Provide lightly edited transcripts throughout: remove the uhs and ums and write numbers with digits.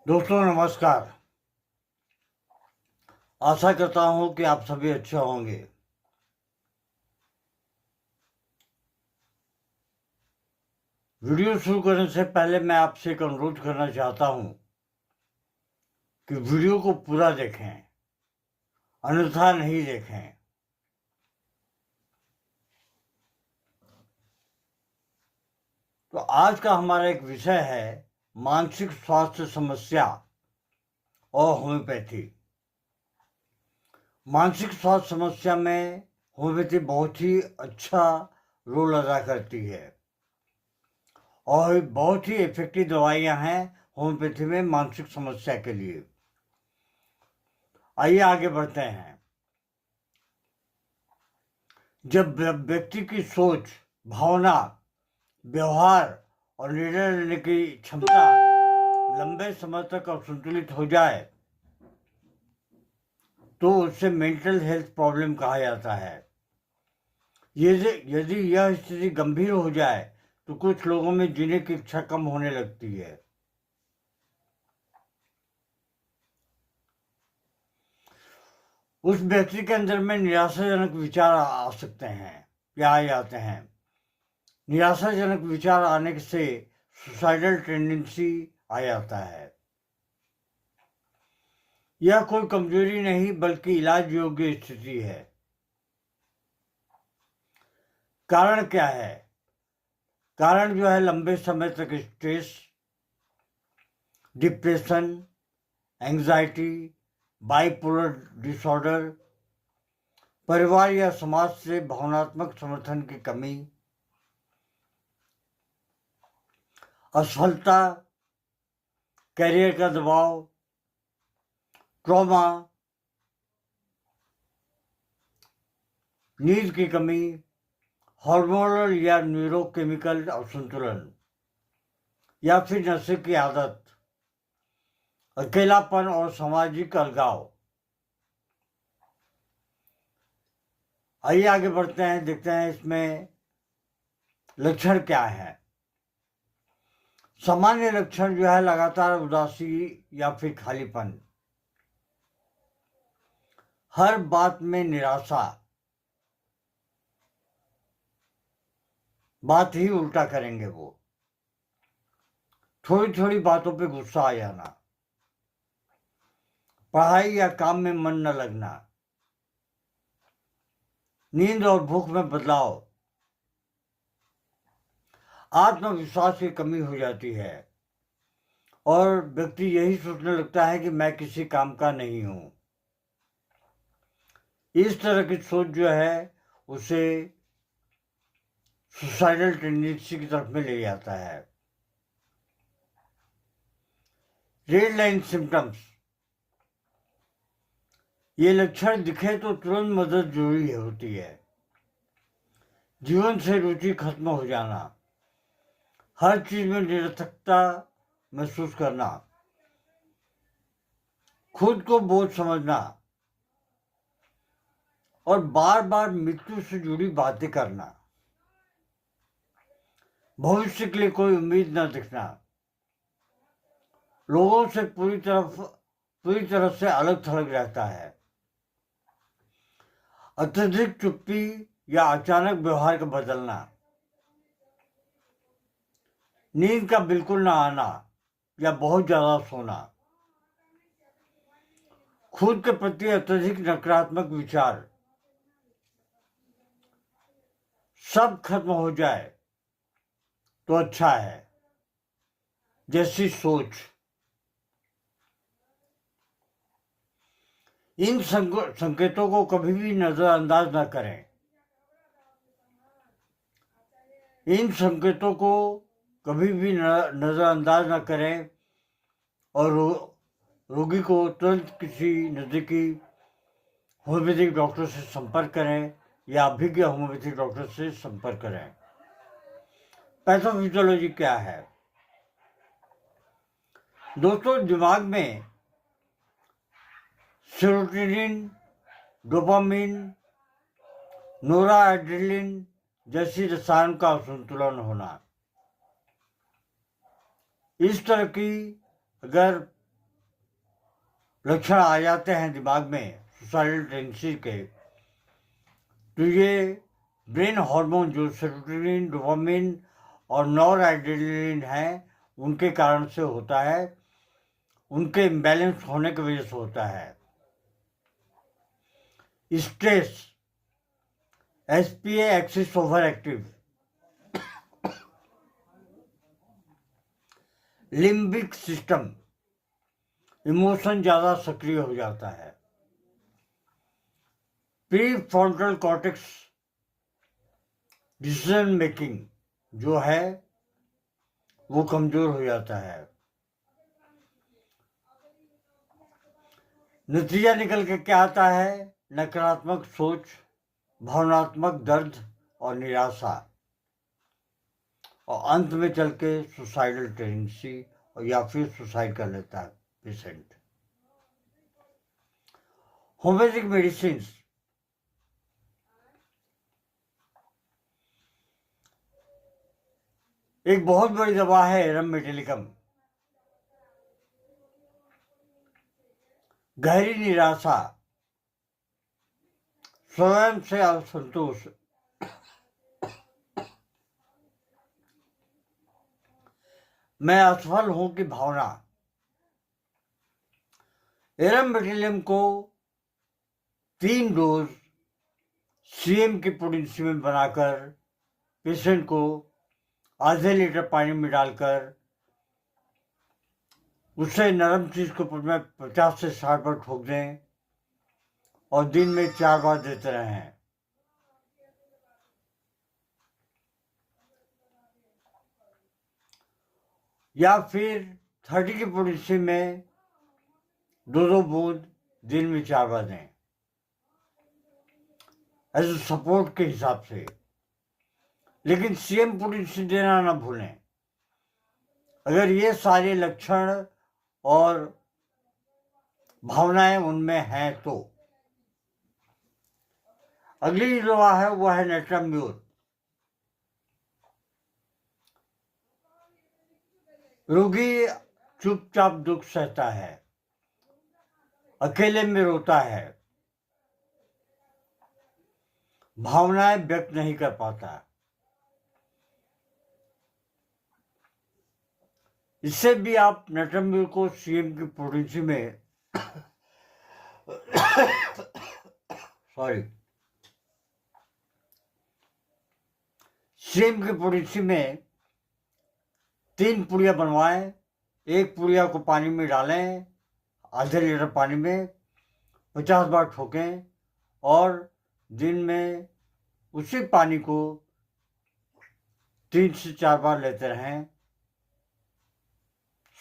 दोस्तों नमस्कार। आशा करता हूं कि आप सभी अच्छे होंगे। वीडियो शुरू करने से पहले मैं आपसे एक अनुरोध करना चाहता हूं कि वीडियो को पूरा देखें, अन्यथा नहीं देखें। तो आज का हमारा एक विषय है मानसिक स्वास्थ्य समस्या और होम्योपैथी। मानसिक स्वास्थ्य समस्या में होम्योपैथी बहुत ही अच्छा रोल अदा करती है और बहुत ही इफेक्टिव दवाइयां हैं होम्योपैथी में मानसिक समस्या के लिए। आइए आगे बढ़ते हैं। जब व्यक्ति की सोच, भावना, व्यवहार और निर्णय लेने की क्षमता लंबे समय तक असंतुलित हो जाए तो उसे मेंटल हेल्थ प्रॉब्लम कहा जाता है। यदि यह स्थिति गंभीर हो जाए तो कुछ लोगों में जीने की इच्छा कम होने लगती है। उस व्यक्ति के अंदर में निराशाजनक विचार आ सकते हैं या आ जाते हैं। निराशाजनक विचार आने से सुसाइडल टेंडेंसी आ जाता है। यह कोई कमजोरी नहीं बल्कि इलाज योग्य स्थिति है। कारण क्या है? कारण जो है लंबे समय तक stress, depression, anxiety, bipolar disorder, परिवार या समाज से भावनात्मक समर्थन की कमी, असफलता, कैरियर का दबाव, ट्रॉमा, नींद की कमी, हार्मोनल या न्यूरोकेमिकल असंतुलन या फिर नशे की आदत, अकेलापन और सामाजिक अलगाव। आइए आगे बढ़ते हैं, देखते हैं इसमें लक्षण क्या है। सामान्य लक्षण जो है लगातार उदासी या फिर खालीपन, हर बात में निराशा, बात ही उल्टा करेंगे वो, थोड़ी थोड़ी बातों पे गुस्सा आ जाना, पढ़ाई या काम में मन न लगना, नींद और भूख में बदलाव, आत्मविश्वास की कमी हो जाती है और व्यक्ति यही सोचने लगता है कि मैं किसी काम का नहीं हूं। इस तरह की सोच जो है उसे सुसाइडल टेंडेंसी की तरफ में ले जाता है। रेड लाइन सिम्टम्स, ये लक्षण दिखे तो तुरंत मदद जरूरी होती है। जीवन से रुचि खत्म हो जाना, हर चीज में निरर्थकता महसूस करना, खुद को बोझ समझना और बार बार मृत्यु से जुड़ी बातें करना, भविष्य के लिए कोई उम्मीद न दिखना, लोगों से पूरी तरह से अलग थलग रहता है, अत्यधिक चुप्पी या अचानक व्यवहार का बदलना, नींद का बिल्कुल ना आना या बहुत ज्यादा सोना, खुद के प्रति अत्यधिक नकारात्मक विचार, सब खत्म हो जाए तो अच्छा है जैसी सोच। इन संकेतों को कभी भी नजरअंदाज न करें। इन संकेतों को कभी भी नजरअंदाज न करें और रोगी को तुरंत किसी नजदीकी होम्योपैथिक डॉक्टर से संपर्क करें या अभिज्ञ होम्योपैथिक डॉक्टर से संपर्क करें। पैथोफिजियोलॉजी क्या है? दोस्तों, दिमाग में सेरोटोनिन, डोपामिन, नोराएड्रेनालिन जैसी रसायन का असंतुलन होना, इस तरह की अगर लक्षण आ जाते हैं दिमाग में सुसाइडल टेंडेंसी के, तो ये ब्रेन हार्मोन जो सेरोटोनिन, डोपामिन और नॉरएड्रेनालिन है, उनके कारण से होता है, उनके इम्बैलेंस होने की वजह से होता है। Stress, SPA axis over active, limbic system, emotion ज्यादा सक्रिय हो जाता है। Pre frontal cortex, decision making जो है वो कमजोर हो जाता है। नतीजा निकल के क्या आता है? नकारात्मक सोच, भावनात्मक दर्द और निराशा, और अंत में चल के सुसाइडल टेंडेंसी, और या फिर सुसाइड कर लेता है पेशेंट। होम्योपैथिक मेडिसिन एक बहुत बड़ी दवा है, एरम मेटिलिकम। गहरी निराशा, स्वयं से असंतोष, मैं असफल हूं की भावना। एरम मेटिलियम को 3 डोज सीएम की पोटेंसी में बनाकर पेशेंट को आधे लीटर पानी में डालकर उसे नरम चीज के ऊपर में 50 से 60 बार ठोक दें और दिन में 4 बार देते रहें। या फिर 30 की पोटेंसी में 2-2 बूंद दिन में 4 बार दें, एज सपोर्ट के हिसाब से। लेकिन सीएम पोटेंसी देना ना भूलें। अगर ये सारे लक्षण और भावनाएं उनमें हैं तो अगली दवा है वो है नेट्राम्यूर। रोगी चुपचाप दुख सहता है, अकेले में रोता है, भावनाएं व्यक्त नहीं कर पाता। इससे भी आप नेट्राम्यूर को सीएम की पोटेंसी में सीएम की पोटेंसी में 3 पुड़िया बनवाएं। एक पुड़िया को पानी में डालें, आधे लीटर पानी में 50 बार ठोकें और दिन में उसी पानी को 3 से 4 बार लेते रहें।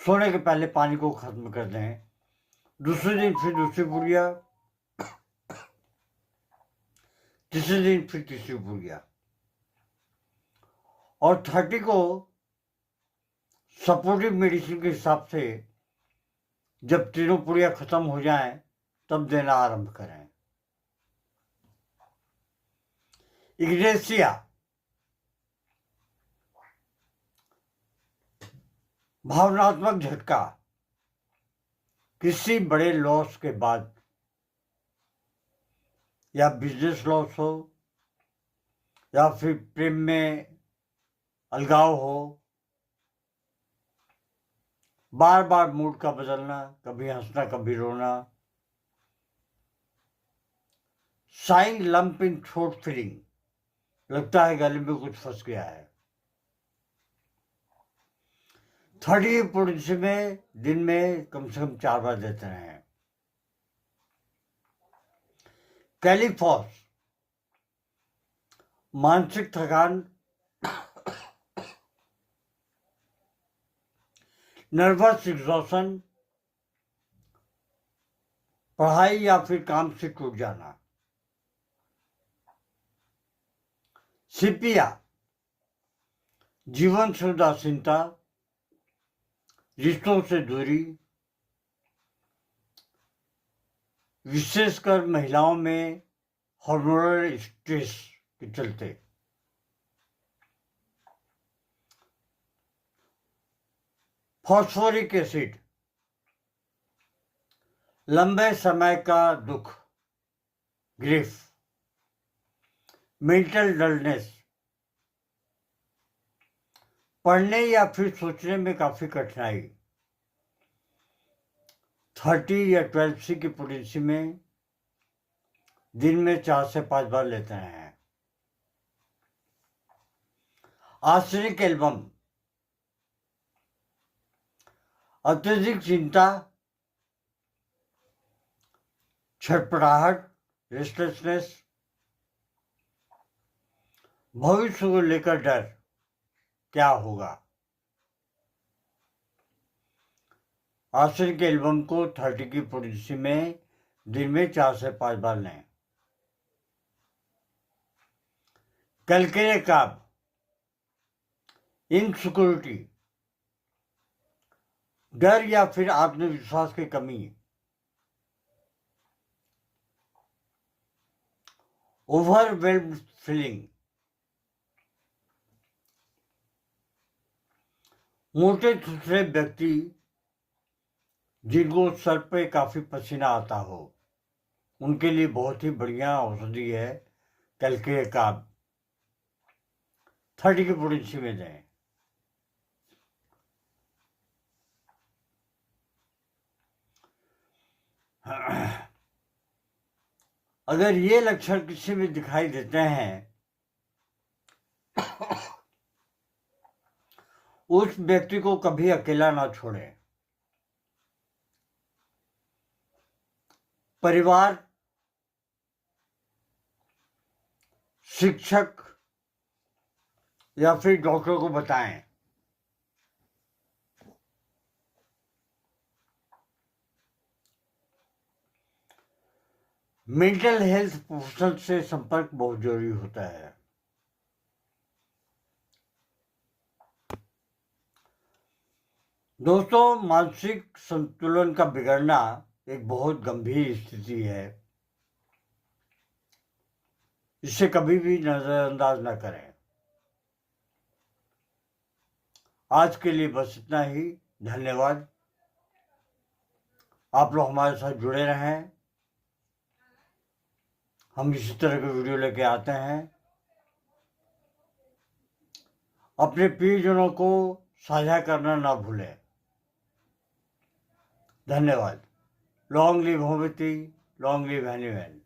सोने के पहले पानी को खत्म कर दें। दूसरे दिन फिर दूसरी पुड़िया, तीसरे दिन फिर तीसरी पुड़िया, और 30 को सपोर्टिव मेडिसिन के हिसाब से जब तीनों पुड़िया खत्म हो जाएं तब देना आरंभ करें। इग्नेसिया, भावनात्मक झटका, किसी बड़े लॉस के बाद, या बिजनेस लॉस हो या फिर प्रेम में अलगाव हो, बार बार मूड का बदलना, कभी हंसना कभी रोना, saying lump in throat feeling, लगता है गले में कुछ फंस गया है। 30 पोटेंसी में दिन में कम से कम 4 बार देते हैं। कैलिफॉस, मानसिक थकान, नर्वस एग्जॉशन, पढ़ाई या फिर काम से टूट जाना। सिपिया, जीवन से उदासीनता, रिश्तों से दूरी, विशेषकर महिलाओं में हार्मोनल स्ट्रेस के चलते। फॉस्फोरिक एसिड, लंबे समय का दुख, ग्रीफ, मेंटल डलनेस, पढ़ने या फिर सोचने में काफी कठिनाई, 30 या 12C की पोटेंसी में दिन में 4 से 5 बार लेते हैं। आर्सेनिक एल्बम, अत्यधिक चिंता, छटपटाहट, रेस्टलेसनेस, भविष्य को लेकर डर, क्या होगा। आर्सेनिक एल्बम को 30 की पोटेंसी में दिन में 4 से 5 बार लें। कैलकेरिया कार्ब, इनसिक्योरिटी, डर या फिर आत्मविश्वास की कमी, ओवरवेल्म्ड फीलिंग, मोटे थुथरे व्यक्ति जिनको सर पे काफी पसीना आता हो, उनके लिए बहुत ही बढ़िया औषधि है कैलकेरिया कार्ब। 30 की पोटेंसी में दें। अगर ये लक्षण किसी में दिखाई देते हैं उस व्यक्ति को कभी अकेला ना छोड़ें। परिवार, शिक्षक या फिर डॉक्टर को बताएं। मेंटल हेल्थ प्रोफेशनल से संपर्क बहुत जरूरी होता है। दोस्तों, मानसिक संतुलन का बिगड़ना एक बहुत गंभीर स्थिति है। इसे कभी भी नजरअंदाज न करें। आज के लिए बस इतना ही। धन्यवाद। आप लोग हमारे साथ जुड़े रहें। हम इसी तरह के वीडियो लेके आते हैं। अपने प्रियजनों को साझा करना ना भूलें। धन्यवाद। Long live homeopathy, long live animal.